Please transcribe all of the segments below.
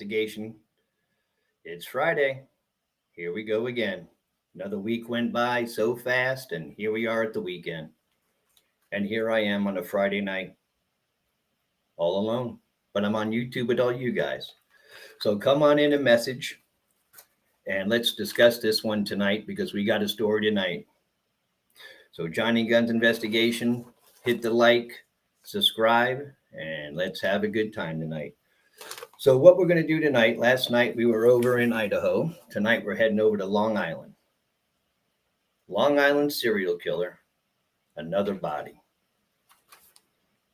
investigation. It's Friday. Here we go again. Another week went by so fast, and here we are at the weekend. And here I am on a Friday night, all alone. But I'm on YouTube with all you guys. So come on in and message, and let's discuss this one tonight because we got a story tonight. So Johnny Guns Investigation, hit the like, subscribe, and let's have a good time tonight. So what we're going to do tonight, last night we were over in Idaho. Tonight we're heading over to Long Island. Long Island serial killer, another body.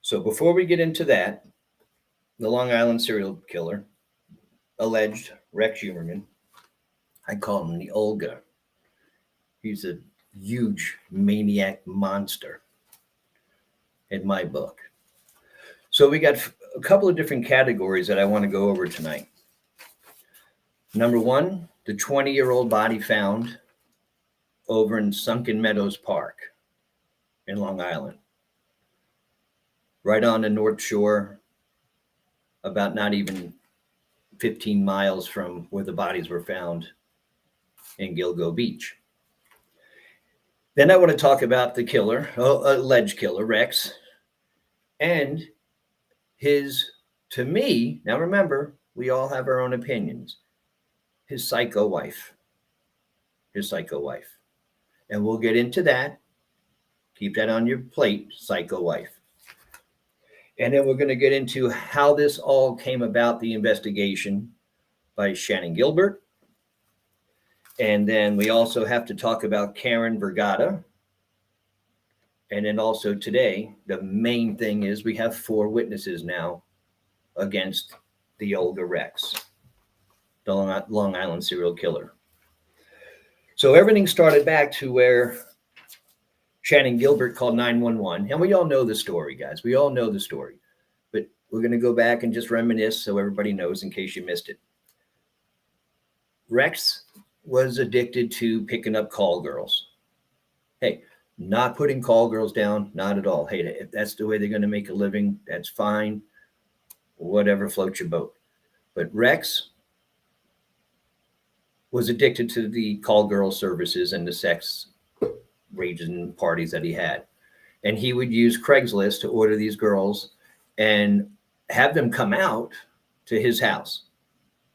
So before we get into that, the Long Island serial killer, alleged Rex Humerman, I call him the Olga. He's a huge maniac monster in my book. So we got a couple of different categories that I want to go over tonight. Number one, the 20-year-old body found over in Sunken Meadows Park in Long Island, right on the North Shore, about not even 15 miles from where the bodies were found in GILGO Beach. Then I want to talk about the killer, alleged killer, Rex, and his, to me, now remember, we all have our own opinions, his psycho wife. And we'll get into that. Keep that on your plate, psycho wife. And then we're going to get into how this all came about, the investigation by Shannon Gilbert. And then we also have to talk about Karen Vergata. And then also today, the main thing is we have 4 witnesses now against the Olga Rex, the Long Island serial killer. So everything started back to where Shannon Gilbert called 911. And we all know the story, guys. We all know the story. But we're going to go back and just reminisce so everybody knows in case you missed it. Rex was addicted to picking up call girls. Hey, not putting call girls down, not at all. Hey, if that's the way they're going to make a living, that's fine. Whatever floats your boat. But Rex was addicted to the call girl services and the sex raging parties that he had. And he would use Craigslist to order these girls and have them come out to his house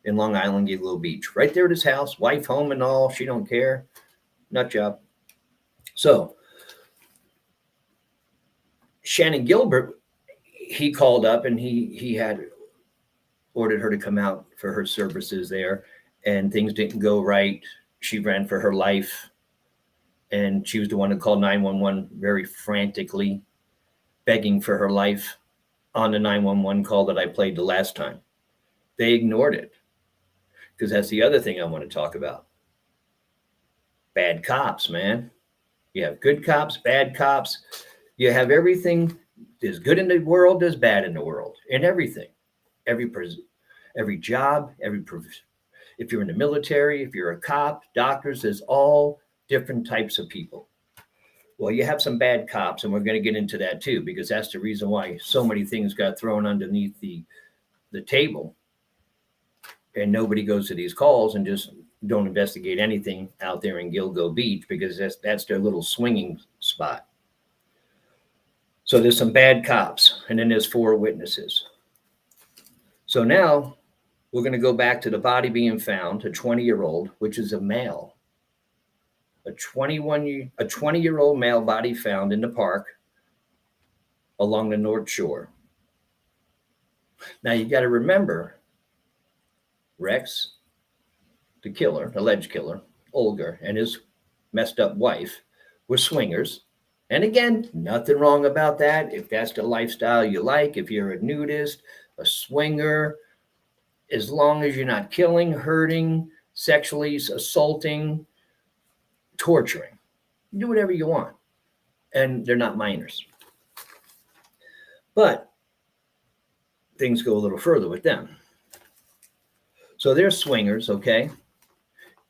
in Long Island, GILGO Beach. Right there at his house, wife home and all, she don't care. Nut job. So Shannon Gilbert, he called up and he had ordered her to come out for her services there, and things didn't go right. She ran for her life, and she was the one who called 911 very frantically, begging for her life on the 911 call that I played the last time. They ignored it because that's the other thing I want to talk about. Bad cops, man. You have good cops, bad cops. You have everything. There's good in the world, there's bad in the world, in everything. Every job, if you're in the military, if you're a cop, doctors, there's all different types of people. Well, you have some bad cops, and we're going to get into that too, because that's the reason why so many things got thrown underneath the table, and nobody goes to these calls and just don't investigate anything out there in GILGO Beach, because that's their little swinging spot. So there's some bad cops, and then there's 4 witnesses. So now we're going to go back to the body being found, a 20-year-old, which is a male. A 20-year-old male body found in the park along the North Shore. Now you got to remember, Rex, the killer, alleged killer, Olga, and his messed up wife were swingers. And again, nothing wrong about that. If that's the lifestyle you like, if you're a nudist, a swinger, as long as you're not killing, hurting, sexually assaulting, torturing, do whatever you want. And they're not minors. But things go a little further with them. So they're swingers, okay?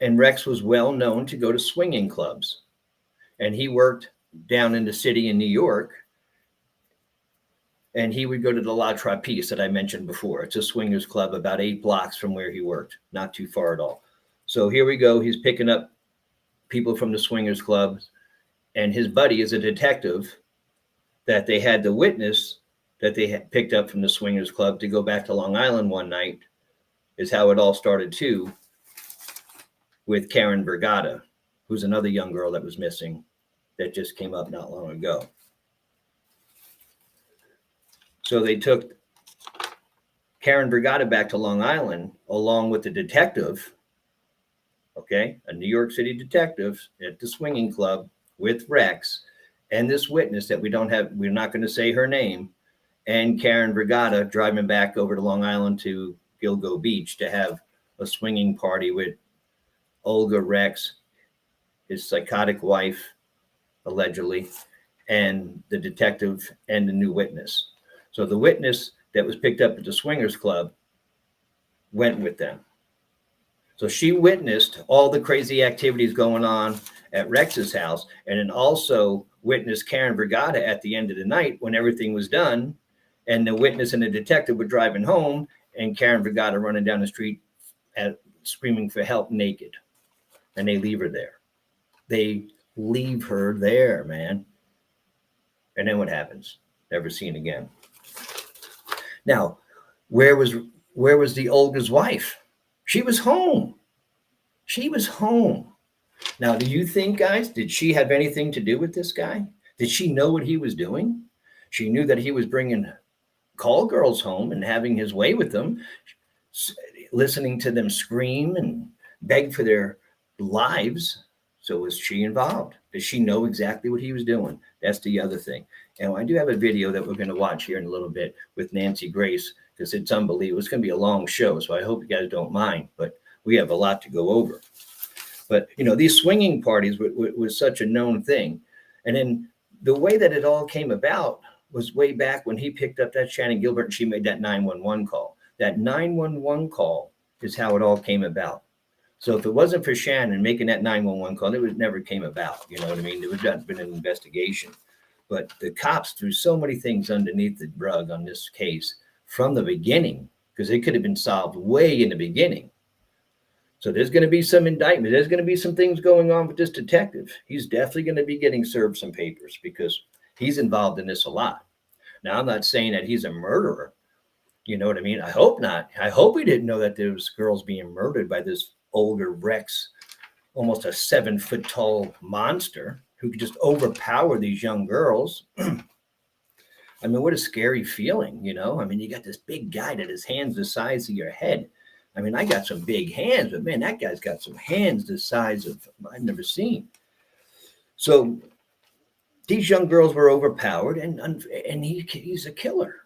And Rex was well known to go to swinging clubs. And he worked down in the city in New York and he would go to the La Trappiste that I mentioned before. It's a swingers club about 8 blocks from where he worked, not too far at all. So here we go. He's picking up people from the swingers club, and his buddy is a detective that they had the witness that they had picked up from the swingers club to go back to Long Island one night, is how it all started too, with Karen Vergata, who's another young girl that was missing that just came up not long ago. So they took Karen Vergata back to Long Island along with the detective, okay, a New York City detective at the swinging club with Rex, and this witness that we're not going to say her name, and Karen Vergata driving back over to Long Island to GILGO Beach to have a swinging party with Olga, Rex, his psychotic wife, allegedly, and the detective and the new witness. So the witness that was picked up at the swingers club went with them. So she witnessed all the crazy activities going on at Rex's house, and then also witnessed Karen Vergata at the end of the night when everything was done, and the witness and the detective were driving home, and Karen Vergata running down the street screaming for help naked, and they leave her there. They leave her there, man. And then what happens? Never seen again. Now, where was the Olga's wife? She was home. She was home. Now, do you think, guys, did she have anything to do with this guy? Did she know what he was doing? She knew that he was bringing call girls home and having his way with them, listening to them scream and beg for their lives. So was she involved? Does she know exactly what he was doing? That's the other thing. And I do have a video that we're going to watch here in a little bit with Nancy Grace, because it's unbelievable. It's going to be a long show, so I hope you guys don't mind, but we have a lot to go over. But, you know, these swinging parties was such a known thing. And then the way that it all came about was way back when he picked up that Shannon Gilbert and she made that 911 call. That 911 call is how it all came about. So if it wasn't for Shannon making that 911 call, it never came about. You know what I mean? There would have been an investigation. But the cops threw so many things underneath the rug on this case from the beginning, because it could have been solved way in the beginning. So there's going to be some indictment. There's going to be some things going on with this detective. He's definitely going to be getting served some papers because he's involved in this a lot. Now, I'm not saying that he's a murderer. You know what I mean? I hope not. I hope he didn't know that there was girls being murdered by this older Rex, almost a 7-foot tall monster who could just overpower these young girls. I mean, what a scary feeling, you know? I mean, you got this big guy that his hands the size of your head. I mean, I got some big hands, but man, that guy's got some hands the size of I've never seen. So these young girls were overpowered, and he's a killer.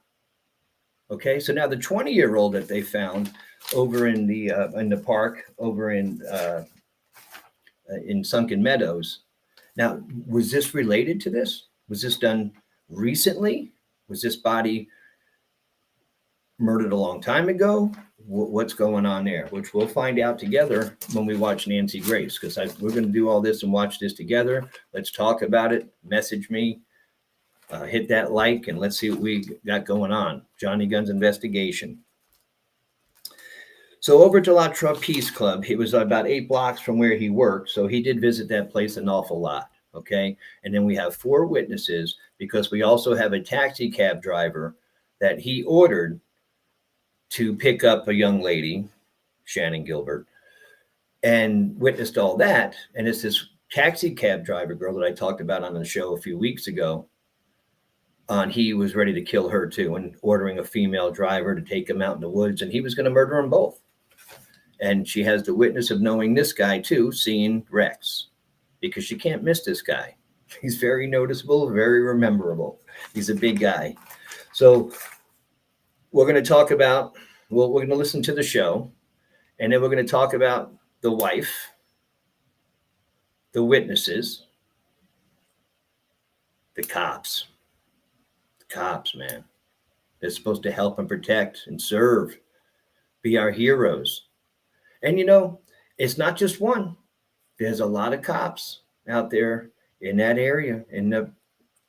Okay, so now the 20-year-old that they found over in the park over in Sunken Meadows. Now, was this related to this? Was this done recently? Was this body murdered a long time ago? What's going on there? Which we'll find out together when we watch Nancy Grace, because we're going to do all this and watch this together. Let's talk about it. Message me. Hit that like, and let's see what we got going on. Johnny Gunn's investigation. So over to La Trappiste Club, he was about 8 blocks from where he worked. So he did visit that place an awful lot. Okay. And then we have 4 witnesses, because we also have a taxi cab driver that he ordered to pick up a young lady, Shannon Gilbert, and witnessed all that. And it's this taxi cab driver girl that I talked about on the show a few weeks ago. He was ready to kill her too, and ordering a female driver to take him out in the woods, and he was going to murder them both. And she has the witness of knowing this guy too, seeing Rex, because she can't miss this guy. He's very noticeable, very rememberable. He's a big guy. So we're going to talk about, well, we're going to listen to the show, and then we're going to talk about the wife, the witnesses, the cops. The cops, man. They're supposed to help and protect and serve, be our heroes. And, you know, it's not just one. There's a lot of cops out there in that area, in the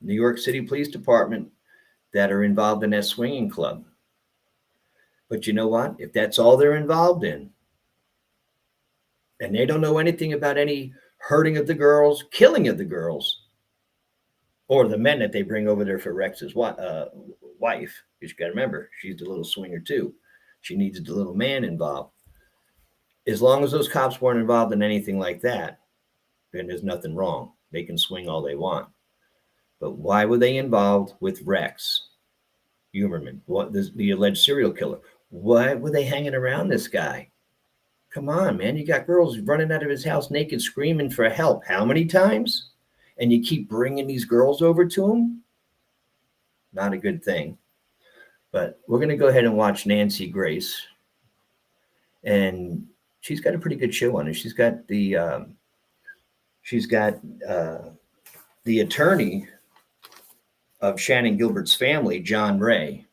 New York City Police Department, that are involved in that swinging club. But you know what? If that's all they're involved in, and they don't know anything about any hurting of the girls, killing of the girls, or the men that they bring over there for Rex's wife, because you got to remember, she's the little swinger too. She needs the little man involved. As long as those cops weren't involved in anything like that, then there's nothing wrong. They can swing all they want. But why were they involved with Rex Humerman, the alleged serial killer? Why were they hanging around this guy? Come on, man. You got girls running out of his house naked, screaming for help. How many times? And you keep bringing these girls over to him? Not a good thing. But we're going to go ahead and watch Nancy Grace. And she's got a pretty good show on her. She's got the attorney of Shannon Gilbert's family, John Ray.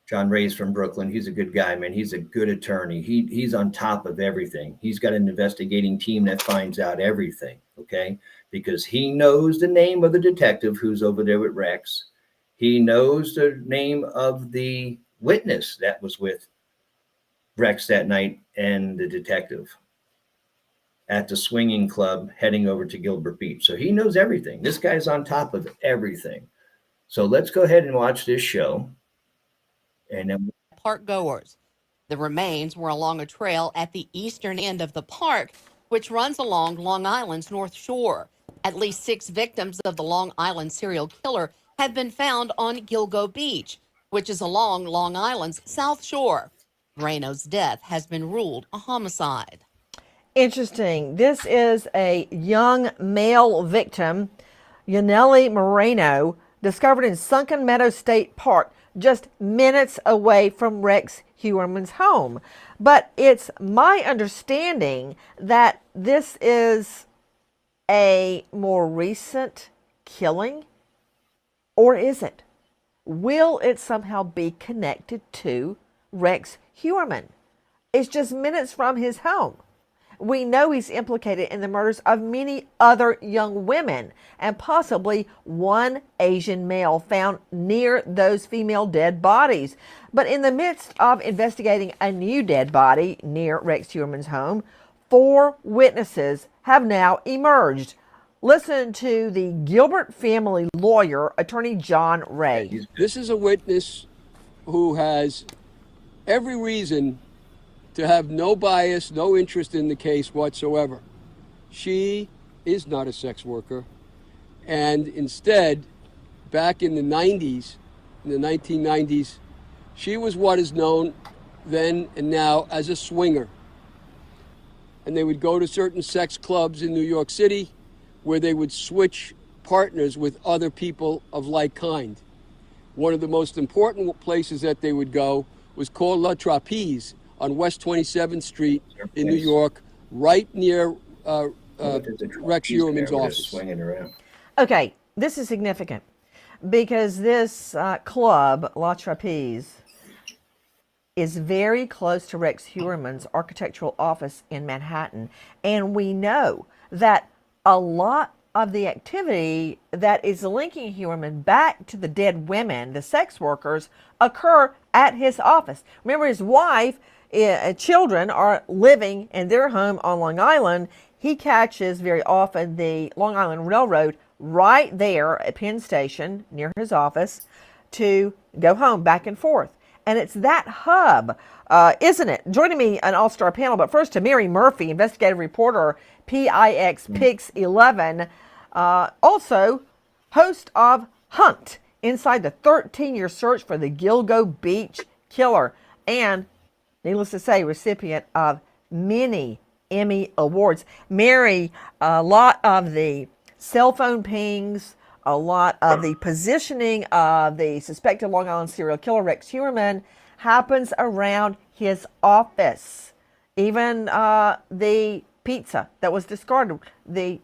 John Ray's from Brooklyn. He's a good guy, man. He's a good attorney. He's on top of everything. He's got an investigating team that finds out everything, okay? Because he knows the name of the detective who's over there with Rex. He knows the name of the witness that was with Rex that night and the detective at the swinging club heading over to Gilbert Beach. So he knows everything. This guy's on top of everything. So let's go ahead and watch this show. And then park goers. The remains were along a trail at the eastern end of the park, which runs along Long Island's North Shore. At least 6 victims of the Long Island serial killer have been found on GILGO Beach, which is along Long Island's South Shore. Moreno's death has been ruled a homicide. Interesting. This is a young male victim, Yaneli Moreno, discovered in Sunken Meadow State Park, just minutes away from Rex Humerman's home. But it's my understanding that this is a more recent killing, or is it? Will it somehow be connected to Rex Humerman? It's just minutes from his home. We know he's implicated in the murders of many other young women and possibly one Asian male found near those female dead bodies. But in the midst of investigating a new dead body near Rex Humerman's home, 4 witnesses have now emerged. Listen to the Gilbert family lawyer, attorney John Ray. This is a witness who has every reason to have no bias, no interest in the case whatsoever. She is not a sex worker, and instead, back in the 90s, in the 1990s, she was what is known then and now as a swinger. And they would go to certain sex clubs in New York City where they would switch partners with other people of like kind. One of the most important places that they would go was called La Trapeze on West 27th Street in New York, right near Rex Humerman's office. Okay, this is significant because this club, La Trapeze, is very close to Rex Humerman's architectural office in Manhattan. And we know that a lot of the activity that is linking Humerman back to the dead women, the sex workers, occur at his office. Remember, his wife, children are living in their home on Long Island. He catches very often the Long Island Railroad right there at Penn Station near his office to go home back and forth. And it's that hub, isn't it? Joining me, an all-star panel, but first to Mary Murphy, investigative reporter, PIX Pix 11, also host of Hunt, inside the 13-year search for the GILGO Beach killer, and needless to say, recipient of many Emmy Awards. Mary, a lot of the cell phone pings, a lot of the positioning of the suspected Long Island serial killer Rex Humerman happens around his office. Even the pizza that was discarded, the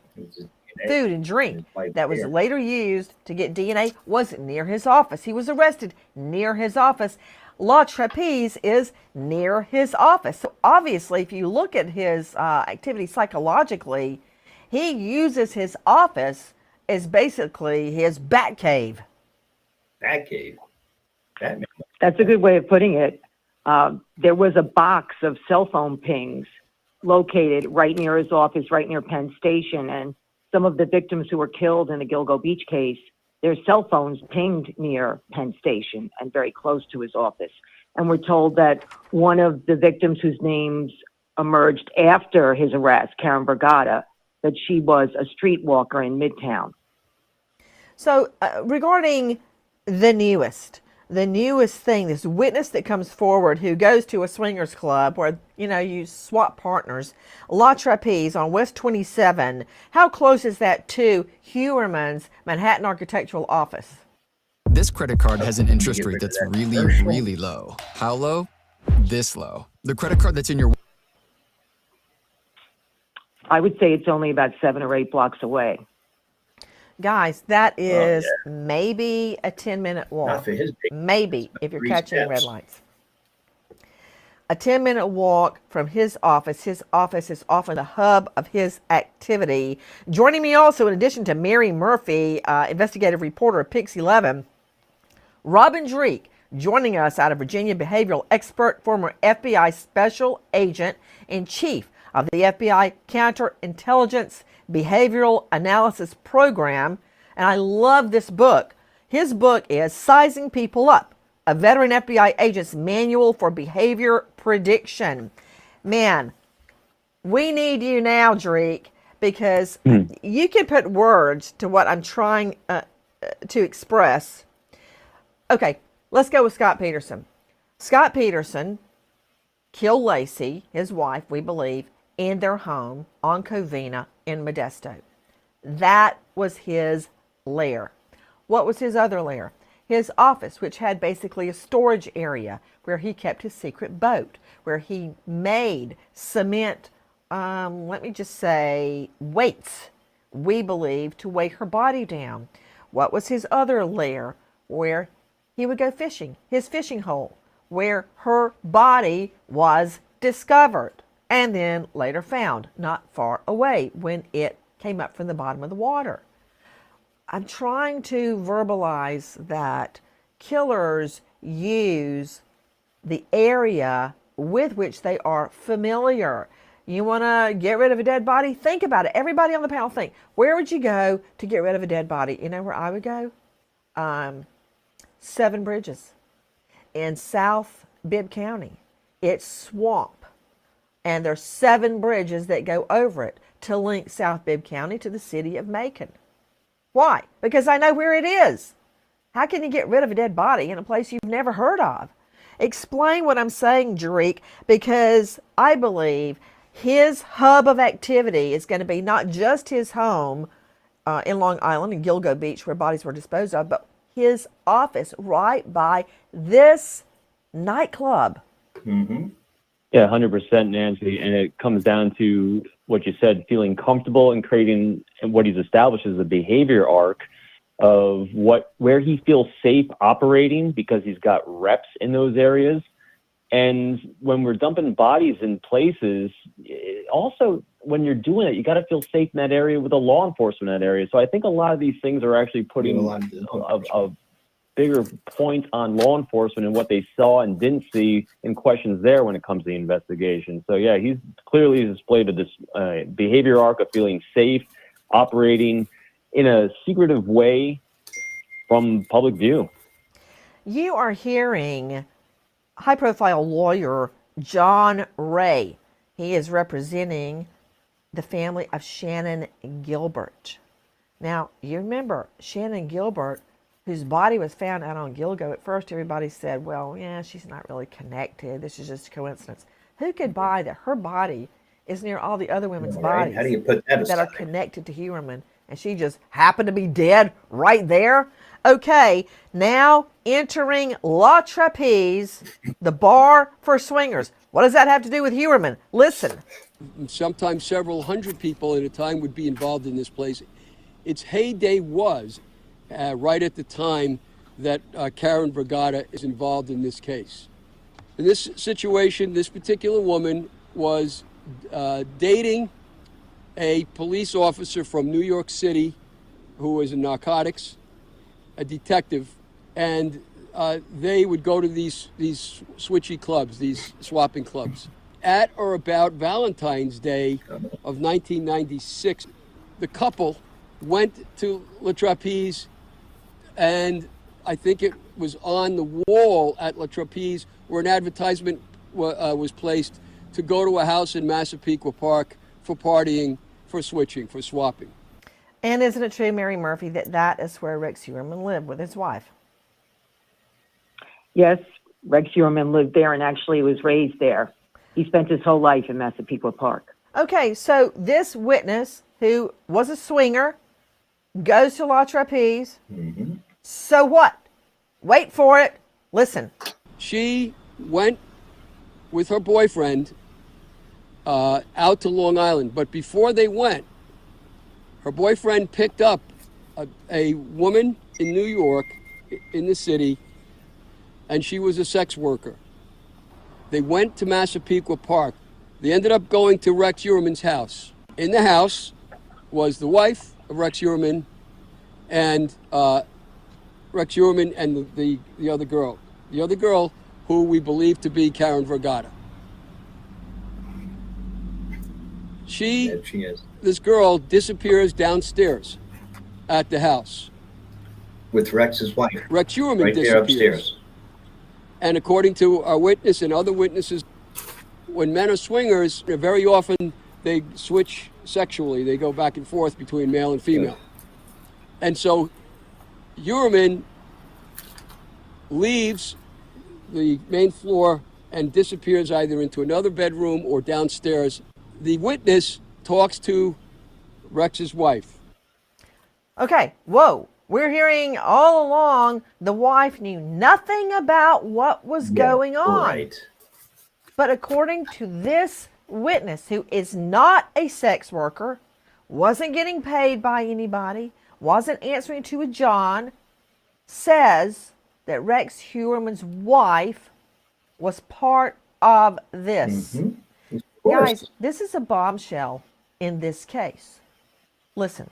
food and drink that was later used to get DNA was near his office. He was arrested near his office. La Trapeze is near his office. So obviously, if you look at his activity psychologically, he uses his office as basically his bat cave. Bat cave? Batman. That's a good way of putting it. There was a box of cell phone pings located right near his office, right near Penn Station. And some of the victims who were killed in the Gilgo Beach case, their cell phones pinged near Penn Station and very close to his office. And we're told that one of the victims whose names emerged after his arrest, Karen Brigada, that she was a streetwalker in Midtown. So regarding the newest thing, this witness that comes forward who goes to a swingers club where, you swap partners, La Trapeze on West 27. How close is that to Huerman's Manhattan Architectural Office? This credit card has an interest Get rate rid of that's that really, commercial. really low. How low? This low. The credit card that's in your I would say it's only about 7 or 8 blocks away. Guys, that is maybe a 10-minute walk. Not for his big. Maybe, if you're 3 catching red steps. lights. A 10-minute walk from his office. His office is often the hub of his activity. Joining me also, in addition to Mary Murphy, investigative reporter of Pix 11, Robin Dreek, joining us out of Virginia, behavioral expert, former FBI special agent in chief of the FBI Counterintelligence Behavioral Analysis Program. And I love this book. His book is Sizing People Up, a veteran FBI agent's manual for behavior prediction. Man, we need you now, Dreek, because you can put words to what I'm trying to express. Okay, let's go with Scott Peterson. Scott Peterson killed Lacey, his wife, we believe, in their home on Covina in Modesto. That was his lair. What was his other lair? His office, which had basically a storage area where he kept his secret boat, where he made cement, let me just say, weights, we believe, to weigh her body down. What was his other lair? Where he would go fishing, his fishing hole, where her body was discovered and then later found not far away when it came up from the bottom of the water. I'm trying to verbalize that killers use the area with which they are familiar. You want to get rid of a dead body? Think about it. Everybody on the panel think. Where would you go to get rid of a dead body? You know where I would go? Seven Bridges in South Bibb County. It's swamp. And there's 7 bridges that go over it to link South Bibb County to the city of Macon. Why? Because I know where it is. How can you get rid of a dead body in a place you've never heard of? Explain what I'm saying, Jarik, because I believe his hub of activity is going to be not just his home in Long Island and Gilgo Beach where bodies were disposed of, but his office right by this nightclub. Mm-hmm. Yeah, 100%, Nancy. And it comes down to what you said, feeling comfortable and creating what he's established as a behavior arc of where he feels safe operating because he's got reps in those areas. And when we're dumping bodies in places, also when you're doing it, you got to feel safe in that area with the law enforcement in that area. So I think a lot of these things are actually putting a bigger point on law enforcement and what they saw and didn't see in questions there when it comes to the investigation. So yeah, he's clearly displayed this behavior arc of feeling safe, operating in a secretive way from public view. You are hearing high-profile lawyer John Ray. He is representing the family of Shannon Gilbert. Now, you remember Shannon Gilbert, whose body was found out on Gilgo. At first, everybody said, well, yeah, she's not really connected. This is just a coincidence. Who could buy that her body is near all the other women's bodies How do you put that that are aside? connected to Huerman, and she just happened to be dead right there? Okay, now entering La Trapeze, the bar for swingers. What does that have to do with Huerman? Listen. Sometimes several hundred people at a time would be involved in this place. Its heyday was right at the time that Karen Brigada is involved in this case. In this situation, this particular woman was dating a police officer from New York City who was in narcotics, a detective, and they would go to these switchy clubs, these swapping clubs. At or about Valentine's Day of 1996, the couple went to La Trapeze, and I think it was on the wall at La Trapeze where an advertisement was placed to go to a house in Massapequa Park for partying, for switching, for swapping. And isn't it true, Mary Murphy, that that is where Rex Heuermann lived with his wife? Yes, Rex Heuermann lived there and actually was raised there. He spent his whole life in Massapequa Park. Okay, so this witness, who was a swinger, goes to La Trapeze. Mm-hmm. So what? Wait for it. Listen. She went with her boyfriend out to Long Island, but before they went, her boyfriend picked up a woman in New York, in the city, and she was a sex worker. They went to Massapequa Park. They ended up going to Rex Heuermann's house. In the house was the wife of Rex Heuermann and Rex Heuermann and the other girl. The other girl who we believe to be Karen Vergata. There she is. This girl disappears downstairs at the house. With Rex's wife. Rex Heuermann right disappears. there upstairs. And according to our witness and other witnesses, when men are swingers, very often they switch sexually. They go back and forth between male and female. And so Heuermann leaves the main floor and disappears either into another bedroom or downstairs. The witness talks to Rex's wife. Okay, whoa. We're hearing all along the wife knew nothing about what was going on. Right. But according to this witness, who is not a sex worker, wasn't getting paid by anybody, wasn't answering to a John, says that Rex Heuermann's wife was part of this. Mm-hmm. Guys, this is a bombshell in this case. Listen.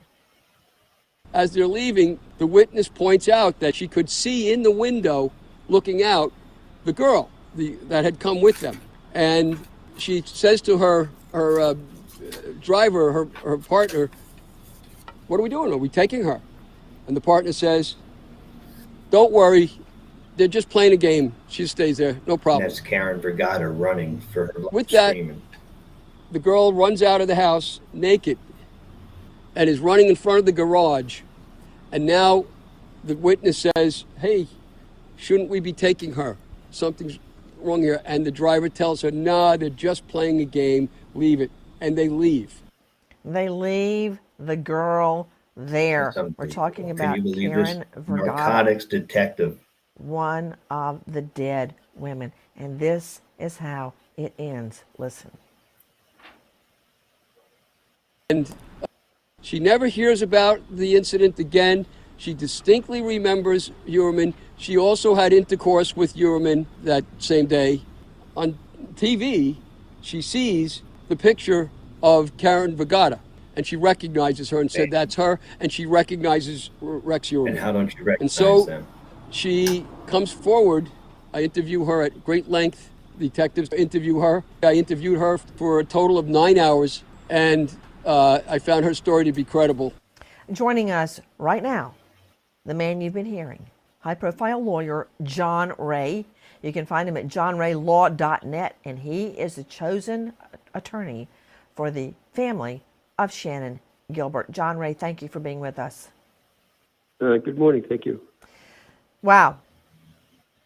As they're leaving, the witness points out that she could see in the window, looking out, the girl that had come with them. And she says to her driver, her partner, "What are we doing? Are we taking her?" And the partner says, "Don't worry, they're just playing a game. She stays there, no problem." That's Karen Vergata running for her life. With that, screaming. The girl runs out of the house naked and is running in front of the garage. And now the witness says, "Hey, shouldn't we be taking her? Something's wrong here." And the driver tells her, "Nah, they're just playing a game. Leave it." And they leave. They leave the girl there. We're talking about Can you believe Karen this? Vergata, Narcotics detective. one of the dead women. And this is how it ends. Listen. And she never hears about the incident again. She distinctly remembers Heuermann. She also had intercourse with Heuermann that same day. On TV, she sees the picture of Karen Vergata, and she recognizes her and said, "That's her," and she recognizes Rex Heuermann. And how don't you recognize And so them? she comes forward. I interview her at great length. Detectives interview her. I interviewed her for a total of 9 hours, and I found her story to be credible. Joining us right now, the man you've been hearing, high-profile lawyer John Ray. You can find him at johnraylaw.net, and he is the chosen attorney for the family of Shannan Gilbert. John Ray, thank you for being with us. Good morning. Thank you. Wow.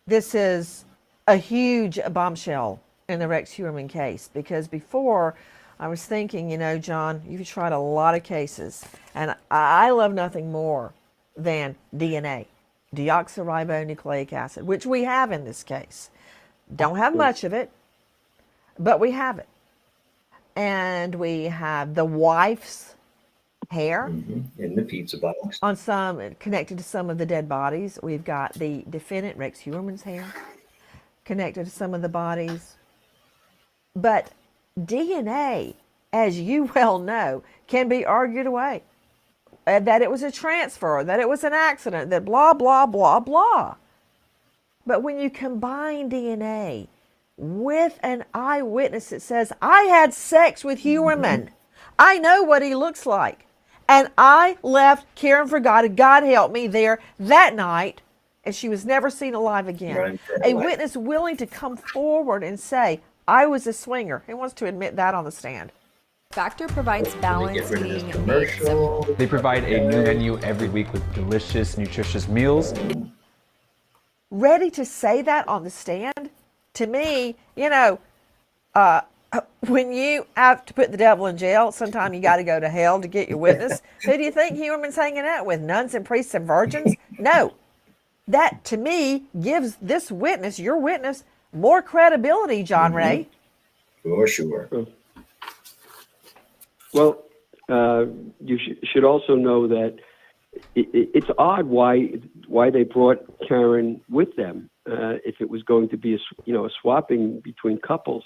This is a huge bombshell in the Rex Heuermann case, because before I was thinking, John, you've tried a lot of cases, and I love nothing more than DNA, deoxyribonucleic acid, which we have in this case. Don't have much of it, but we have it. And we have the wife's hair in the pizza box. on some, connected to some of the dead bodies. We've got the defendant, Rex Heuermann's hair, connected to some of the bodies. But DNA, as you well know, can be argued away. That it was a transfer, that it was an accident, that blah, blah, blah, blah. But when you combine DNA with an eyewitness that says, I had sex with Huerman, I know what he looks like, and I left Karen Vergata, God help me, there that night, and she was never seen alive again. Running for her A life. witness willing to come forward and say, I was a swinger. He wants to admit that on the stand. Factor provides balance, Get rid of this being commercial. They provide a new menu every week with delicious, nutritious meals. Ready to say that on the stand? To me, when you have to put the devil in jail, sometimes you got to go to hell to get your witness. Who do you think Huerman's hanging out with? Nuns and priests and virgins? No. That, to me, gives this witness, your witness, more credibility, John Ray. For sure. Well, you should also know that it's odd why they brought Karen with them if it was going to be a swapping between couples,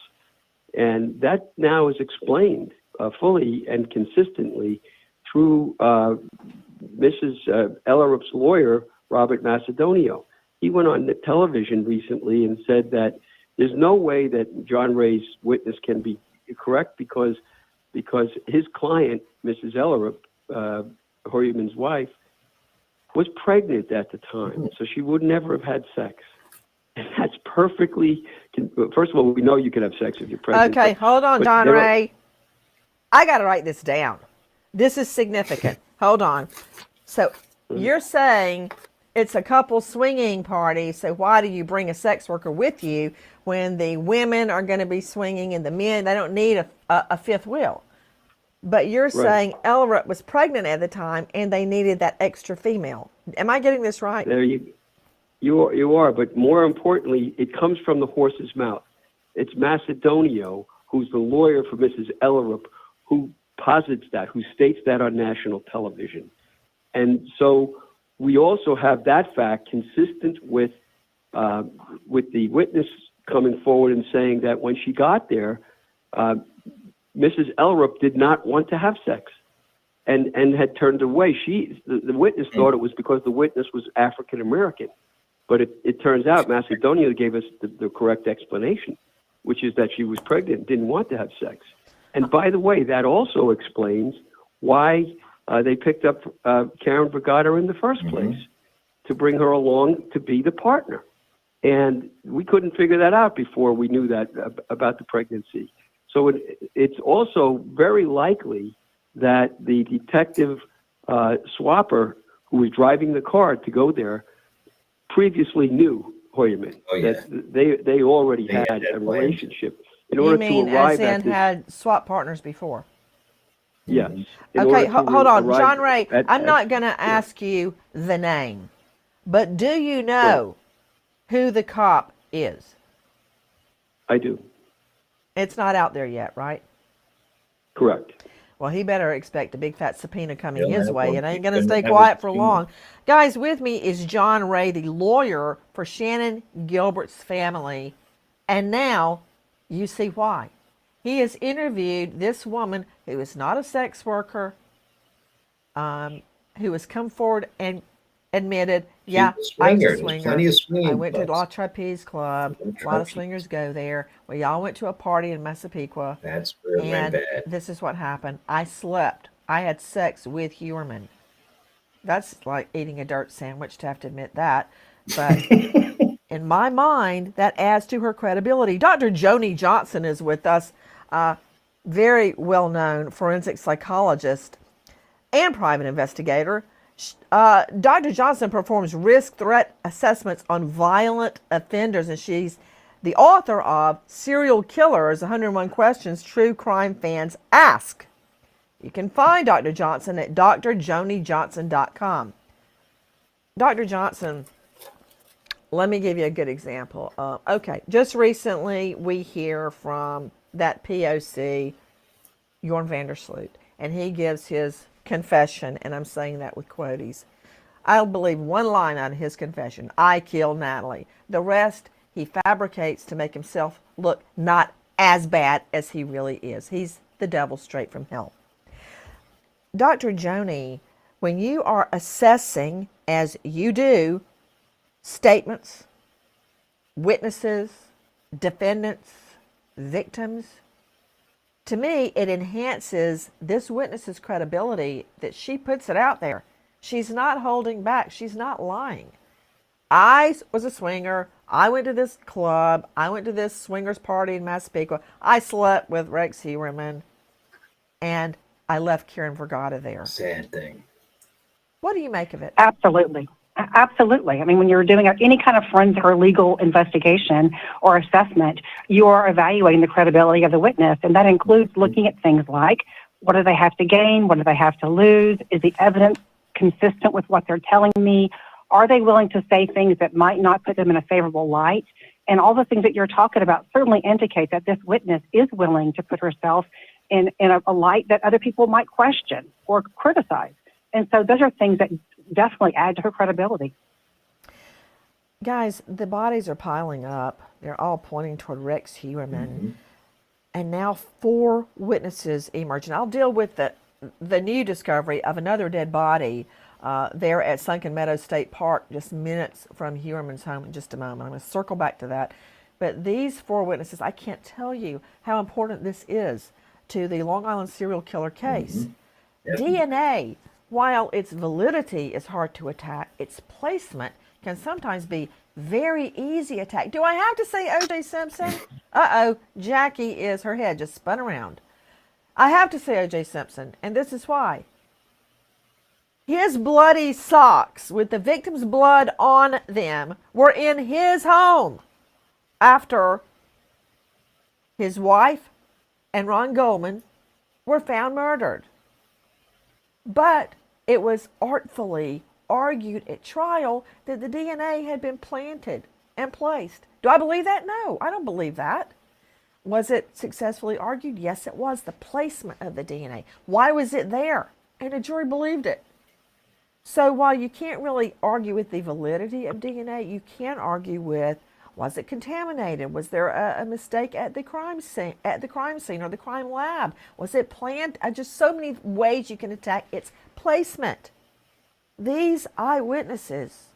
and that now is explained fully and consistently through Mrs. Ellerup's lawyer, Robert Macedonio. He went on the television recently and said that there's no way that John Ray's witness can be correct because his client, Mrs. Ellerup, Huerman's wife, was pregnant at the time, so she would never have had sex. And that's perfectly. First of all, we know you can have sex if you're pregnant. Okay, hold on, John Ray. I got to write this down. This is significant. Hold on. So you're saying it's a couple swinging party, so why do you bring a sex worker with you when the women are going to be swinging and the men, they don't need a fifth wheel? But you're saying Ellerup was pregnant at the time and they needed that extra female. Am I getting this right? There you are, but more importantly, it comes from the horse's mouth. It's Macedonio, who's the lawyer for Mrs. Ellerup, who posits that, who states that on national television. And so we also have that fact consistent with the witness coming forward and saying that when she got there, Mrs. Ellerup did not want to have sex and had turned away. The witness thought it was because the witness was African American. But it turns out Macedonio gave us the correct explanation, which is that she was pregnant and didn't want to have sex. And by the way, that also explains why they picked up Karen Vergata in the first place, to bring her along to be the partner. And we couldn't figure that out before we knew that about the pregnancy. So it's also very likely that the detective swapper who was driving the car to go there previously knew Huerman. Oh, yeah. That they already They had had that a plan. relationship. In You order mean to arrive as in at this, had swap partners before? yes. In Okay, order to hold on. arrive John Ray, I'm not going to yeah. ask you the name, but do you know who the cop is? I do. It's not out there yet, right? Correct. Well, he better expect a big fat subpoena coming He'll his have way. one. It ain't He's going to gonna stay have a quiet for subpoena. long. Guys, with me is John Ray, the lawyer for Shannon Gilbert's family. And now you see why. He has interviewed this woman who is not a sex worker, who has come forward and admitted, yeah, She's a I was swinger. a There's swinger. plenty of swinging I went to clubs. La Trapeze Club. A lot of swingers go there. We all went to a party in Massapequa. That's where it went And bad. this is what happened. I slept. I had sex with Huerman. That's like eating a dirt sandwich to have to admit that. But in my mind, that adds to her credibility. Dr. Joni Johnson is with us, very well-known forensic psychologist and private investigator. Dr. Johnson performs risk threat assessments on violent offenders, and she's the author of Serial Killers, 101 Questions True Crime Fans Ask. You can find Dr. Johnson at drjonijohnson.com. Dr. Johnson, let me give you a good example. Okay, just recently we hear from that POC, Jorn van der Sloot, and he gives his confession, and I'm saying that with quoties. I'll believe one line out of his confession: I killed Natalie. The rest he fabricates to make himself look not as bad as he really is. He's the devil straight from hell. Dr. Joni, when you are assessing, as you do, statements, witnesses, defendants, victims. To me, it enhances this witness's credibility that she puts it out there. She's not holding back. She's not lying. I was a swinger. I went to this club. I went to this swingers party in Massapequa. I slept with Rex Heuermann, and I left Karen Vergata there. Sad thing. What do you make of it? Absolutely. Absolutely. I mean, when you're doing any kind of forensic or legal investigation or assessment, you are evaluating the credibility of the witness, and that includes looking at things like, what do they have to gain? What do they have to lose? Is the evidence consistent with what they're telling me? Are they willing to say things that might not put them in a favorable light? And all the things that you're talking about certainly indicate that this witness is willing to put herself in a light that other people might question or criticize. And so those are things that definitely add to her credibility. Guys, the bodies are piling up. They're all pointing toward Rex Heuermann. And now 4 witnesses emerge. And I'll deal with the new discovery of another dead body there at Sunken Meadows State Park, just minutes from Heuermann's home in just a moment. I'm going to circle back to that. But these 4 witnesses, I can't tell you how important this is to the Long Island serial killer case. DNA, while its validity is hard to attack, its placement can sometimes be very easy attack. Do I have to say O.J. Simpson? Jackie her head just spun around. I have to say O.J. Simpson, and this is why. His bloody socks with the victim's blood on them were in his home after his wife and Ron Goldman were found murdered. But it was artfully argued at trial that the DNA had been planted and placed. Do I believe that? No, I don't believe that. Was it successfully argued? Yes, it was. The placement of the DNA. Why was it there? And a jury believed it. So while you can't really argue with the validity of DNA, you can argue with, was it contaminated? Was there a mistake at the crime scene, or the crime lab? Was it planned? Just so many ways you can attack its placement. These eyewitnesses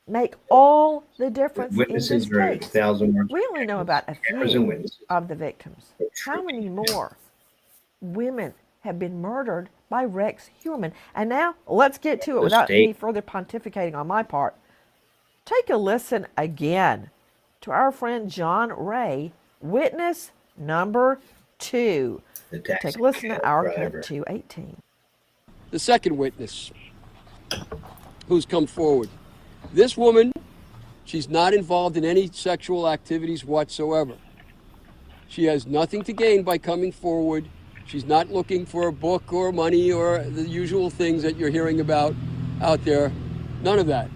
make all the difference Witnesses in this are case. 1,000 words. We only know about a Cameras and few witnesses. of the victims. How many more women have been murdered by Rex Heuermann? And now let's get to it without any further pontificating on my part. Take a listen again to our friend John Ray, witness number 2. Take a listen to our clip 218. The second witness who's come forward. This woman, she's not involved in any sexual activities whatsoever. She has nothing to gain by coming forward. She's not looking for a book or money or the usual things that you're hearing about out there. None of that.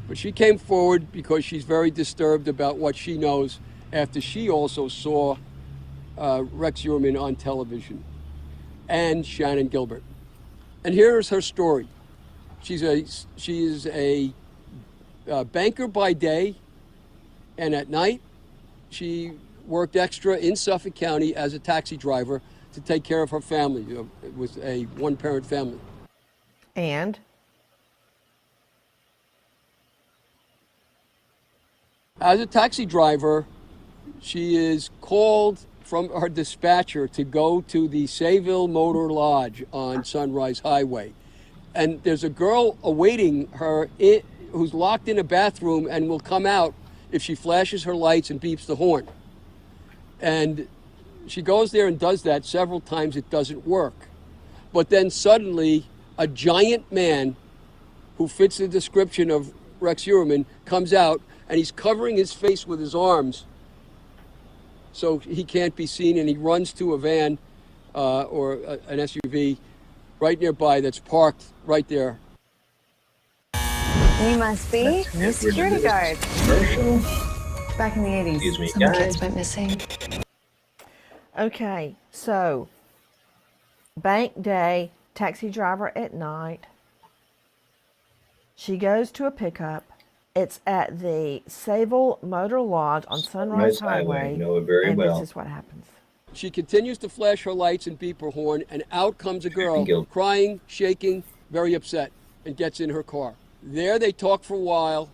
But she came forward because she's very disturbed about what she knows after she also saw Rex Heuermann on television and Shannon Gilbert. And here's her story. She is a banker by day, and at night she worked extra in Suffolk County as a taxi driver to take care of her family. It was a one-parent family. And as a taxi driver, she is called from her dispatcher to go to the Sayville Motor Lodge on Sunrise Highway. And there's a girl awaiting her who's locked in a bathroom and will come out if she flashes her lights and beeps the horn. And she goes there and does that several times. It doesn't work. But then suddenly a giant man who fits the description of Rex Heuermann comes out, and he's covering his face with his arms so he can't be seen, and he runs to a van or an SUV right nearby that's parked right there. We must be new security guards. Back in the 80s, Excuse me, some guys. kids went missing. okay, so bank day, taxi driver at night. She goes to a pickup. It's at the Sayville Motor Lodge on Sunrise Highway. Know it very and well. this is what happens. She continues to flash her lights and beep her horn, and out comes a girl, crying, shaking, very upset, and gets in her car. There they talk for a while,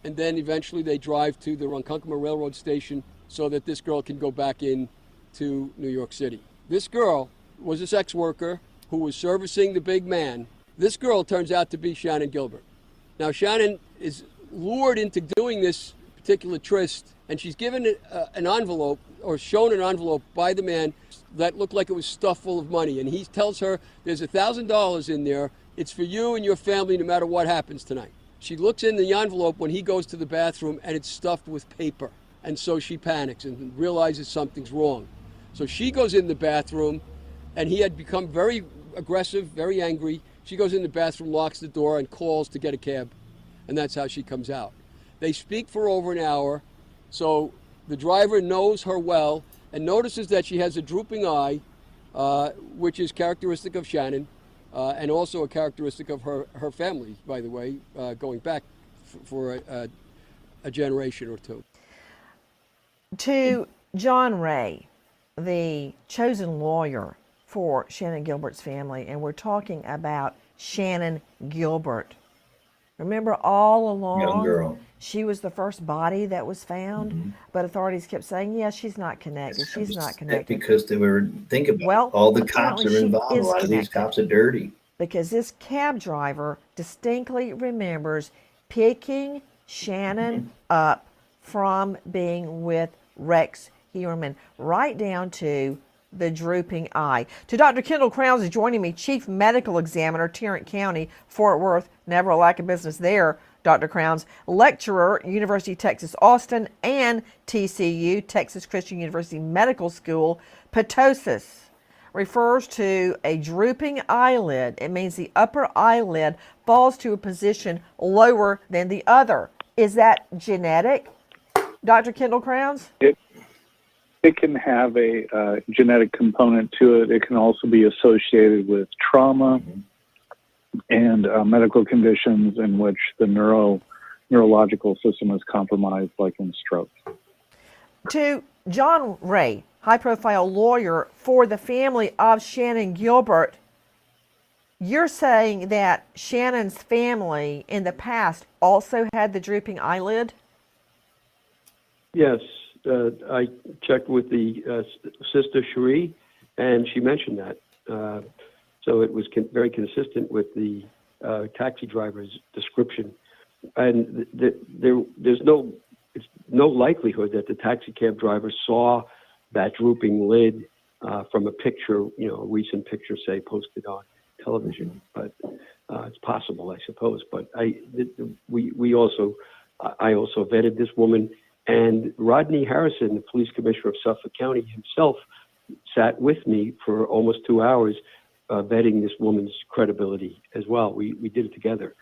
and then eventually they drive to the Ronkonkoma Railroad Station so that this girl can go back in to New York City. This girl was a sex worker who was servicing the big man. This girl turns out to be Shannon Gilbert. Now, Shannon is lured into doing this particular tryst, and she's given an envelope, or shown an envelope by the man that looked like it was stuffed full of money. And he tells her, there's $1,000 in there. It's for you and your family no matter what happens tonight. She looks in the envelope when he goes to the bathroom, and it's stuffed with paper. And so she panics and realizes something's wrong. So she goes in the bathroom, and he had become very aggressive, very angry. She goes in the bathroom, locks the door, and calls to get a cab. And that's how she comes out. They speak for over an hour. So the driver knows her well and notices that she has a drooping eye, which is characteristic of Shannon, and also a characteristic of her family, by the way, going back for a generation or two. To John Ray, the chosen lawyer for Shannon Gilbert's family, and we're talking about Shannon Gilbert. Remember, all along, Young girl. she was the first body that was found, but authorities kept saying, yeah, she's not connected. She's not connected. Because they were, think about Well, it, all the cops apparently are she involved. A is lot of these connected. cops are dirty. Because this cab driver distinctly remembers picking Shannon up from being with Rex Heuermann, right down to the drooping eye. To Dr. Kendall Crowns is joining me, Chief Medical Examiner, Tarrant County, Fort Worth. Never a lack of business there, Dr. Crowns. Lecturer, University of Texas, Austin, and TCU, Texas Christian University Medical School. Ptosis refers to a drooping eyelid. It means the upper eyelid falls to a position lower than the other. Is that genetic, Dr. Kendall Crowns? It can have a genetic component to it. It can also be associated with trauma and medical conditions in which the neurological system is compromised, like in stroke. To John Ray, high-profile lawyer for the family of Shannon Gilbert, you're saying that Shannon's family in the past also had the drooping eyelid? Yes, I checked with the sister Cherie, and she mentioned that. So it was very consistent with the taxi driver's description. And there's no likelihood that the taxi cab driver saw that drooping lid from a picture, a recent picture, say, posted on television. But it's possible, I suppose. But I also vetted this woman. And Rodney Harrison, the police commissioner of Suffolk County himself, sat with me for almost 2 hours vetting this woman's credibility as well. We did it together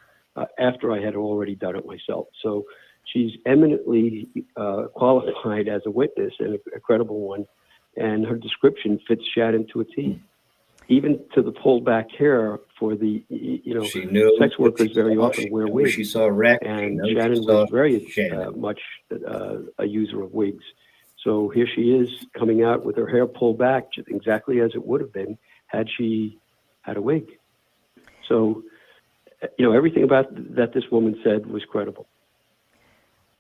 after I had already done it myself. So she's eminently qualified as a witness and a credible one. And her description fits Shannon to a T. Even to the pulled back hair for the, She knew sex workers very often wear wigs. She saw Rex. And Shannon was very much a user of wigs. So here she is coming out with her hair pulled back exactly as it would have been had she had a wig. So, everything about that this woman said was credible.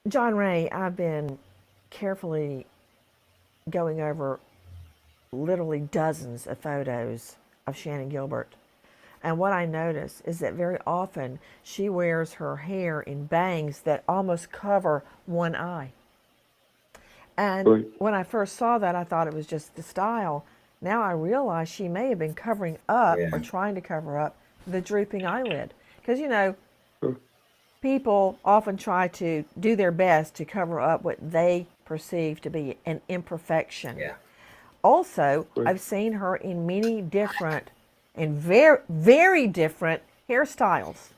John Ray, I've been carefully going over literally dozens of photos of Shannon Gilbert. And what I notice is that very often she wears her hair in bangs that almost cover one eye. And when I first saw that, I thought it was just the style. Now I realize she may have been covering up or trying to cover up the drooping eyelid. Because, people often try to do their best to cover up what they perceive to be an imperfection. Yeah. Also, I've seen her in many different and very, very different hairstyles.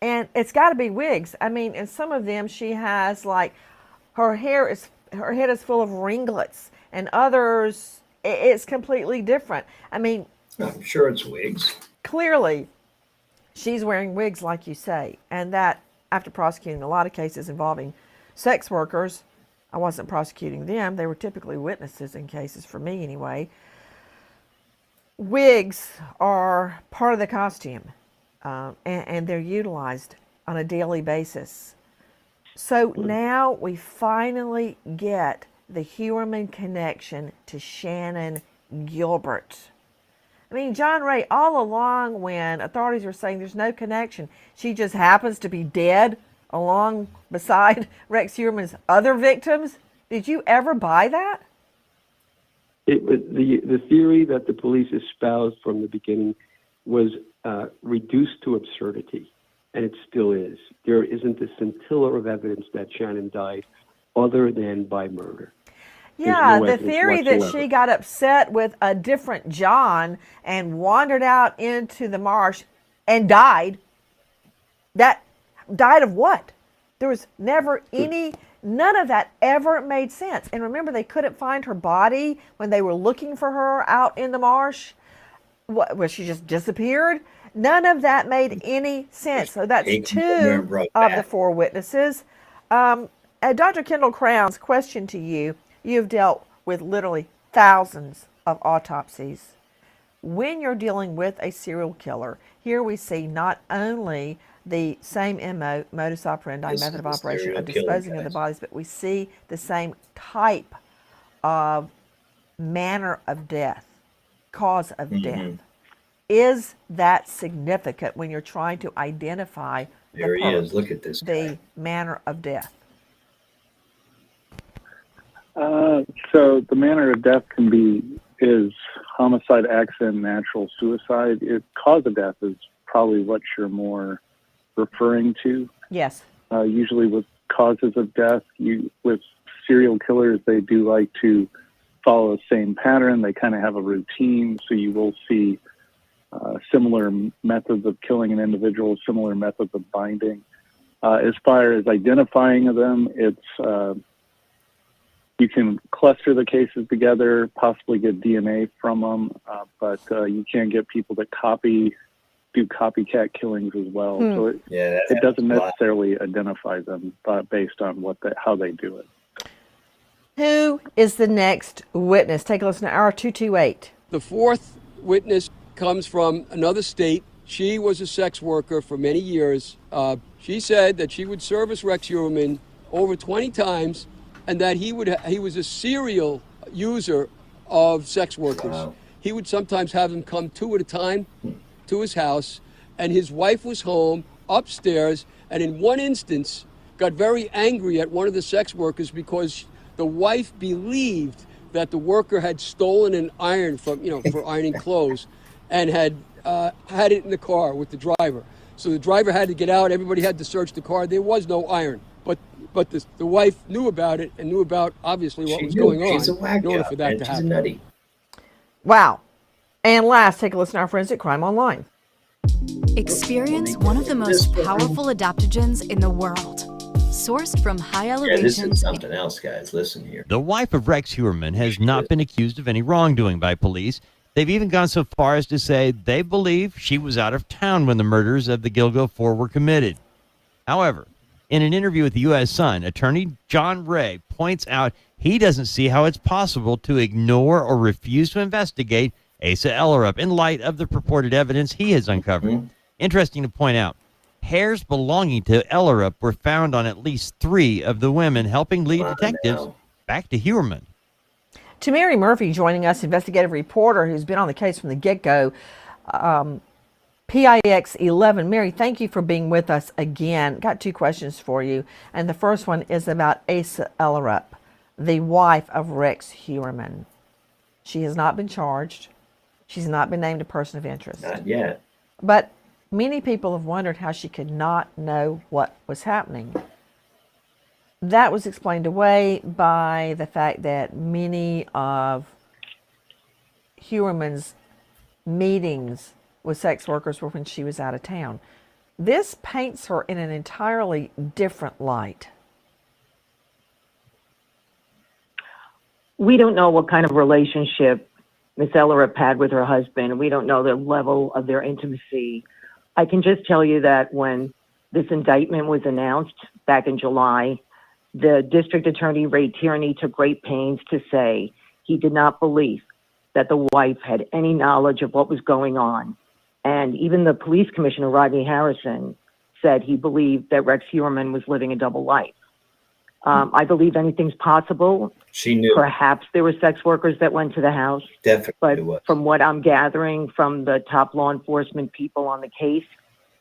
And it's got to be wigs. I mean, in some of them, she has her head is full of ringlets, and others, it's completely different. I mean, I'm sure it's wigs. Clearly, she's wearing wigs, like you say, and that after prosecuting a lot of cases involving sex workers, I wasn't prosecuting them. They were typically witnesses in cases, for me anyway. Wigs are part of the costume, and they're utilized on a daily basis. So now we finally get the Huerman connection to Shannon Gilbert. I mean, John Ray, all along when authorities were saying there's no connection, she just happens to be dead along beside Rex Huerman's other victims. Did you ever buy that? It was the theory that the police espoused from the beginning was reduced to absurdity, and it still is. There isn't a scintilla of evidence that Shannon died other than by murder. Yeah, no the evidence theory that whatsoever. she got upset with a different John and wandered out into the marsh and died. That died of what? There was never none of that ever made sense. And remember, they couldn't find her body when they were looking for her out in the marsh. Was she just disappeared? None of that made any sense. So that's two of the four witnesses. Dr. Kendall Crowns, question to you. You've dealt with literally thousands of autopsies. When you're dealing with a serial killer, here we see not only the same MO, modus operandi, method of operation of disposing of the bodies, but we see the same type of manner of death, cause of death. Is that significant when you're trying to identify There he is. Look at this guy. the manner of death? So the manner of death is homicide, accident, natural suicide. Cause of death is probably what you're more referring to. Yes. Usually with causes of death, with serial killers, they do like to follow the same pattern. They kind of have a routine, so you will see similar methods of killing an individual, similar methods of binding. As far as identifying them, it's you can cluster the cases together, possibly get DNA from them, but you can get people that do copycat killings as well. So it doesn't necessarily identify them based on how they do it. Who is the next witness? Take a listen to hour 228. The fourth witness comes from another state. She was a sex worker for many years. She said that she would service Rex Huerman over 20 times, and that he was a serial user of sex workers. Wow. He would sometimes have them come two at a time to his house, and his wife was home upstairs, and in one instance got very angry at one of the sex workers because the wife believed that the worker had stolen an iron from, for ironing clothes, and had it in the car with the driver. So the driver had to get out. Everybody had to search the car. There was no iron, but the wife knew about it and knew about obviously what was going on in order for that to happen. She's a nutty. Wow. And last, take a listen to our friends at Crime Online. Experience one of the most powerful adaptogens in the world. Sourced from high elevations. Yeah, this is something else, guys. Listen here. The wife of Rex Huerman has not been accused of any wrongdoing by police. They've even gone so far as to say they believe she was out of town when the murders of the GILGO 4 were committed. However, in an interview with the U.S. Sun, attorney John Ray points out he doesn't see how it's possible to ignore or refuse to investigate Asa Ellerup in light of the purported evidence he has uncovered. Interesting to point out, hairs belonging to Ellerup were found on at least 3 of the women helping lead detectives back to Huerman. To Mary Murphy joining us, investigative reporter who's been on the case from the get-go, PIX 11. Mary, thank you for being with us again. Got 2 questions for you. And the first one is about Asa Ellerup, the wife of Rex Huerman. She has not been charged. She's not been named a person of interest. Not yet. But many people have wondered how she could not know what was happening. That was explained away by the fact that many of Huerman's meetings with sex workers were when she was out of town. This paints her in an entirely different light. We don't know what kind of relationship Miss Ellerup had with her husband. We don't know the level of their intimacy. I can just tell you that when this indictment was announced back in July, the district attorney, Ray Tierney, took great pains to say he did not believe that the wife had any knowledge of what was going on. And even the police commissioner, Rodney Harrison, said he believed that Rex Huerman was living a double life. I believe anything's possible. She knew. Perhaps there were sex workers that went to the house. Definitely But was. from what I'm gathering from the top law enforcement people on the case,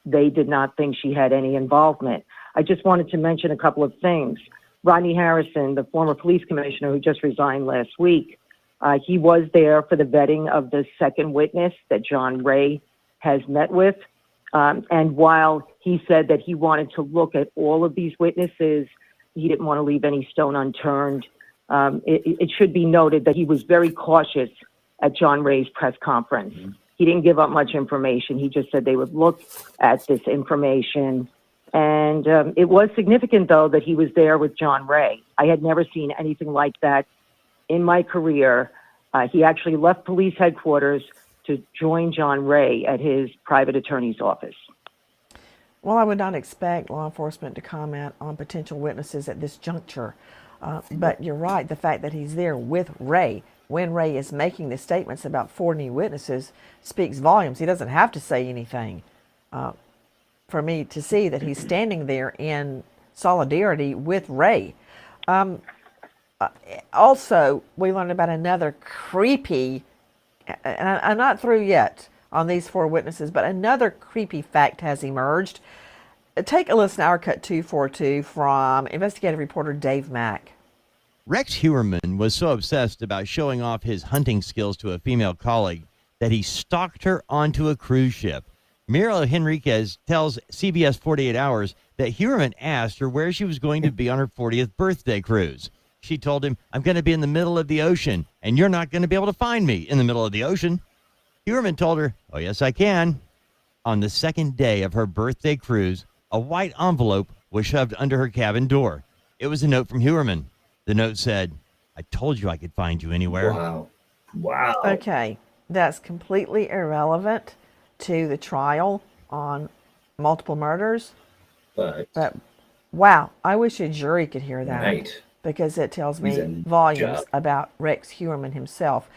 they did not think she had any involvement. I just wanted to mention a couple of things. Rodney Harrison, the former police commissioner who just resigned last week, he was there for the vetting of the second witness that John Ray has met with. And while he said that he wanted to look at all of these witnesses, he didn't want to leave any stone unturned. It should be noted that he was very cautious at John Ray's press conference. He didn't give up much information. He just said they would look at this information. And it was significant, though, that he was there with John Ray. I had never seen anything like that in my career. He actually left police headquarters to join John Ray at his private attorney's office. Well, I would not expect law enforcement to comment on potential witnesses at this juncture. But you're right, the fact that he's there with Ray, when Ray is making the statements about 4 new witnesses, speaks volumes. He doesn't have to say anything for me to see that he's standing there in solidarity with Ray. Also, we learned about another creepy, and I'm not through yet on these 4 witnesses, but another creepy fact has emerged. Take a listen to our Cut 242 from investigative reporter Dave Mack. Rex Hewerman was so obsessed about showing off his hunting skills to a female colleague that he stalked her onto a cruise ship. Muriel Henriquez tells CBS 48 Hours that Hewerman asked her where she was going to be on her 40th birthday cruise. She told him, "I'm going to be in the middle of the ocean, and you're not going to be able to find me in the middle of the ocean." Hewerman told her, "Oh, yes, I can." On the second day of her birthday cruise, a white envelope was shoved under her cabin door. It was a note from Hewerman. The note said, "I told you I could find you anywhere." Wow. Wow. Okay, that's completely irrelevant to the trial on multiple murders. But wow, I wish a jury could hear that. Right. Because it tells me He's a volumes job. about Rex Hewerman himself.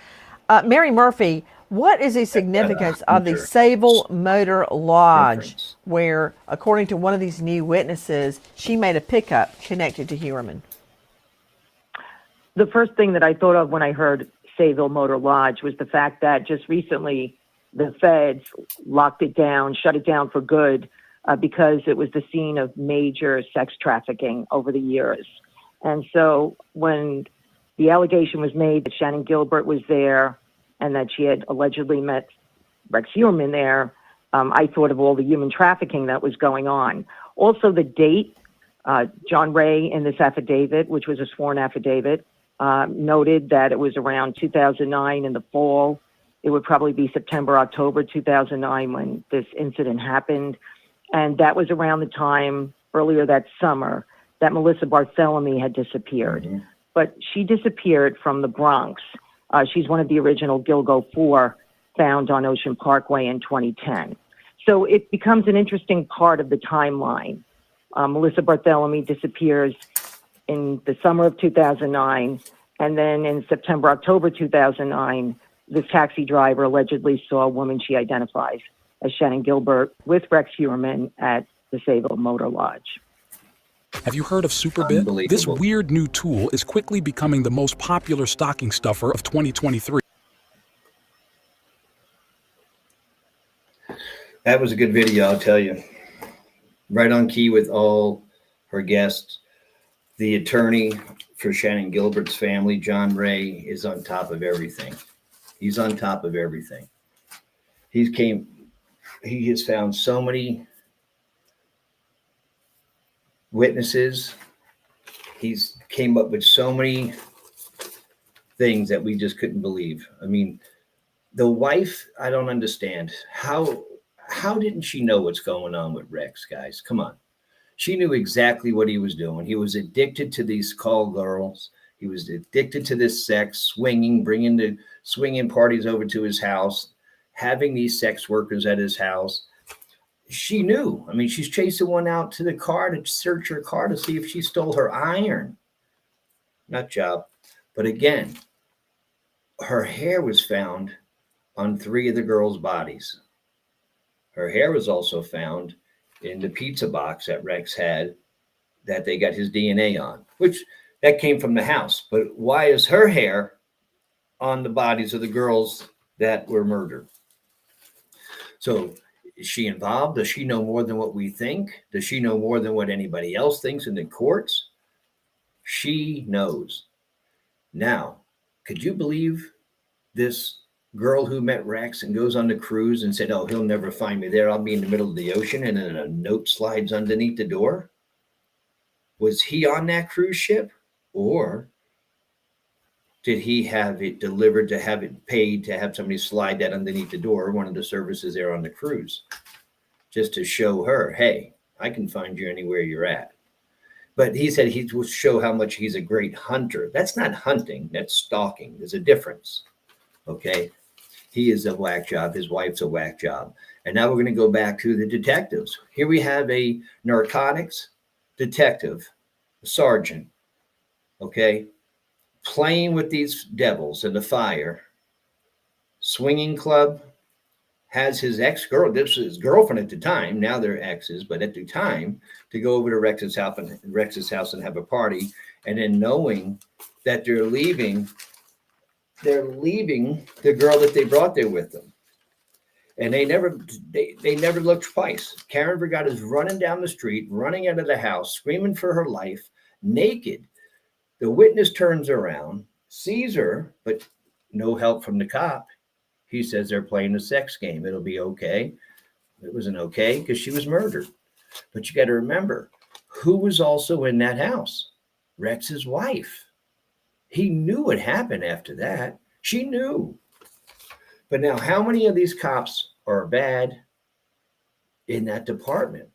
Mary Murphy, what is the significance of the Hunter. Sable Motor Lodge, Reference. where, according to one of these new witnesses, she made a pickup connected to Hewerman? The first thing that I thought of when I heard Sayville Motor Lodge was the fact that just recently the feds locked it down, shut it down for good, because it was the scene of major sex trafficking over the years. And so when the allegation was made that Shannon Gilbert was there and that she had allegedly met Rex Hewerman there, I thought of all the human trafficking that was going on. Also, the date, John Ray in this affidavit, which was a sworn affidavit, noted that it was around 2009 in the fall. It would probably be September, October 2009 when this incident happened. And that was around the time earlier that summer that Melissa Barthélemy had disappeared. Mm-hmm. But she disappeared from the Bronx. She's one of the original GILGO 4 found on Ocean Parkway in 2010. So it becomes an interesting part of the timeline. Melissa Barthélemy disappears in the summer of 2009, and then in September, October 2009, this taxi driver allegedly saw a woman she identifies as Shannon Gilbert with Rex Hewerman at the Sayville Motor Lodge. Have you heard of Superbit? This weird new tool is quickly becoming the most popular stocking stuffer of 2023. that was a good video, I'll tell you. Right on key with all her guests. The attorney for Shannon Gilbert's family, John Ray, is on top of everything. He's on top of everything. He has found so many witnesses. He's came up with so many things that we just couldn't believe. I mean, the wife, I don't understand. How didn't she know what's going on with Rex, guys? Come on. She knew exactly what he was doing. He was addicted to these call girls. He was addicted to this sex, swinging, bringing the swinging parties over to his house, having these sex workers at his house. She knew. I mean, she's chasing one out to the car to search her car to see if she stole her iron. Nut job. But again, her hair was found on 3 of the girls' bodies. Her hair was also found in the pizza box that Rex had that they got his DNA on, which that came from the house. But why is her hair on the bodies of the girls that were murdered? So is she involved? Does she know more than what we think? Does she know more than what anybody else thinks in the courts? She knows. Now, could you believe this girl who met Rex and goes on the cruise and said, "Oh, he'll never find me there. I'll be in the middle of the ocean," and then a note slides underneath the door? Was he on that cruise ship, or did he have it delivered to have it paid to have somebody slide that underneath the door, one of the services there on the cruise, just to show her, hey, I can find you anywhere you're at? But he said he will show how much he's a great hunter. That's not hunting, that's stalking. There's a difference. Okay. He is a whack job. His wife's a whack job. And now we're going to go back to the detectives. Here we have a narcotics detective, a sergeant, okay, playing with these devils in the fire, swinging club, has his ex-girl, this was his girlfriend at the time, now they're exes, but at the time, to go over to Rex's house and have a party, and then knowing that they're leaving the girl that they brought there with them. And they never looked twice. Karen Vergata is running down the street, running out of the house, screaming for her life, naked. The witness turns around, sees her, but no help from the cop. He says they're playing a sex game. It'll be okay. It wasn't okay because she was murdered. But you got to remember, who was also in that house? Rex's wife. He knew what happened after that. She knew. But now, how many of these cops are bad in that department?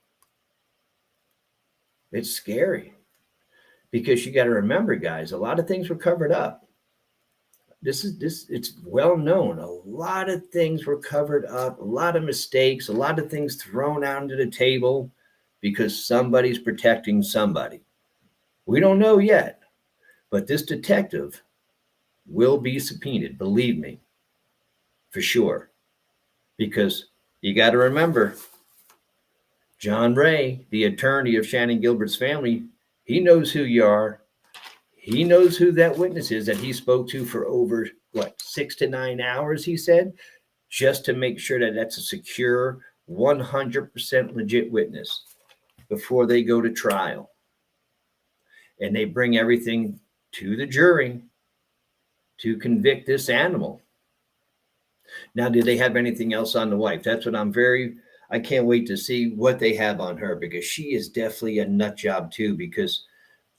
It's scary. Because you got to remember, guys, a lot of things were covered up. It's well known. A lot of things were covered up, a lot of mistakes, a lot of things thrown out onto the table because somebody's protecting somebody. We don't know yet, but this detective will be subpoenaed, believe me, for sure. Because you got to remember, John Ray, the attorney of Shannon Gilbert's family, he knows who you are. He knows who that witness is that he spoke to for over, 6 to 9 hours, he said, just to make sure that that's a secure, 100% legit witness before they go to trial. And they bring everything to the jury to convict this animal. Now, do they have anything else on the wife? That's what I can't wait to see what they have on her, because she is definitely a nut job too, because,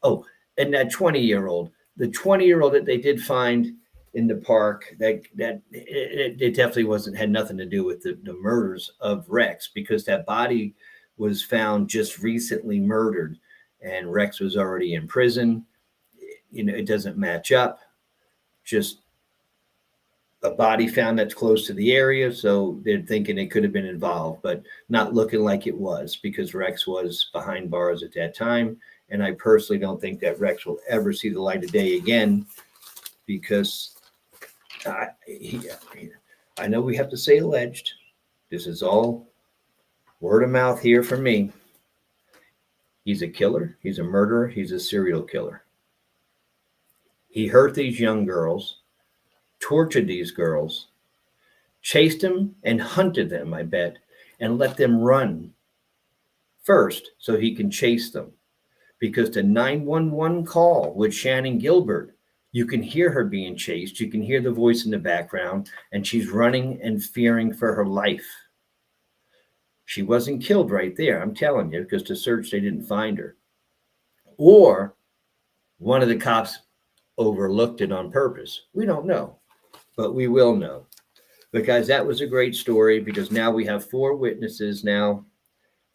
and that 20-year-old that they did find in the park, that it definitely had nothing to do with the murders of Rex, because that body was found just recently murdered and Rex was already in prison. It doesn't match up. Just a body found that's close to the area, so they're thinking it could have been involved, but not looking like it was, because Rex was behind bars at that time. And I personally don't think that Rex will ever see the light of day again, because I know we have to say alleged. This is all word of mouth here for me. He's a killer. He's a murderer. He's a serial killer. He hurt these young girls, tortured these girls, chased them and hunted them, I bet, and let them run first so he can chase them. Because the 911 call with Shannon Gilbert, you can hear her being chased. You can hear the voice in the background, and she's running and fearing for her life. She wasn't killed right there, I'm telling you, because to search, they didn't find her. Or one of the cops overlooked it on purpose. We don't know, but we will know. But guys, that was a great story, because now we have 4 witnesses now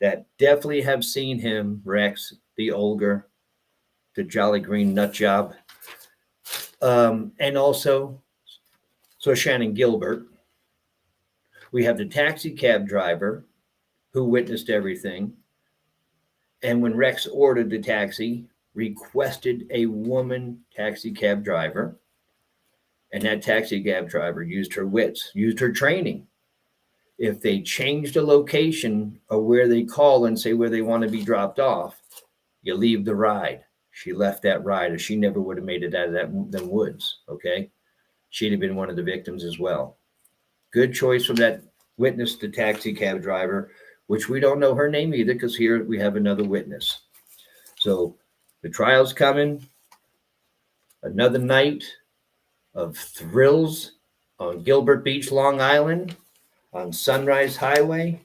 that definitely have seen him, Rex, the Olger, the Jolly Green nut job. And also, so Shannon Gilbert. We have the taxi cab driver who witnessed everything. And when Rex ordered the taxi, requested a woman taxi cab driver. And that taxi cab driver used her wits, used her training. If they changed a location or where they call and say where they want to be dropped off, You leave the ride. She left that ride, or she never would have made it out of them woods. Okay, she'd have been one of the victims as well. Good choice from that witness, the taxi cab driver, which we don't know her name either, because here we have another witness. So the trial's coming. Another night of thrills on Gilbert Beach, Long Island, on Sunrise Highway,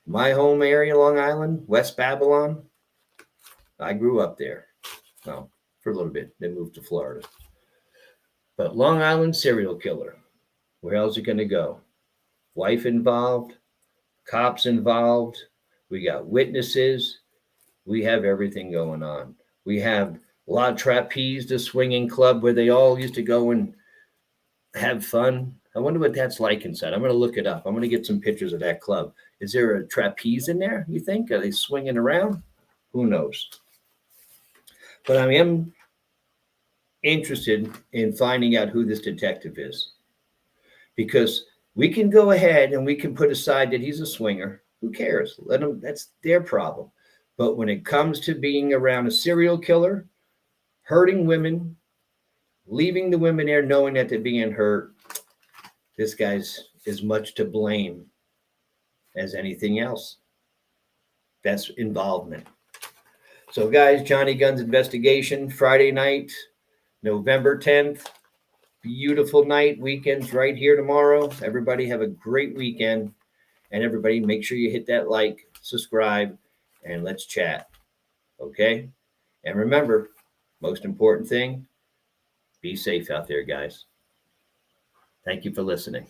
my home area, Long Island, West Babylon. I grew up there. Well, for a little bit, then moved to Florida. But Long Island serial killer, where else is it going to go? Wife involved, cops involved. We got witnesses. We have everything going on. We have La Trapeze, the swinging club where they all used to go and have fun. I wonder what that's like inside. I'm going to look it up. I'm going to get some pictures of that club. Is there a trapeze in there, you think? Are they swinging around? Who knows? But I am interested in finding out who this detective is, because we can go ahead and we can put aside that he's a swinger. Who cares? Let them. That's their problem. But when it comes to being around a serial killer, hurting women, leaving the women there knowing that they're being hurt, this guy's as much to blame as anything else. That's involvement. So, guys, Johnny Gunn's investigation, Friday night, November 10th. Beautiful night. Weekend's right here tomorrow. Everybody have a great weekend. And everybody, make sure you hit that like, subscribe, and let's chat. Okay? And remember, most important thing, be safe out there, guys. Thank you for listening.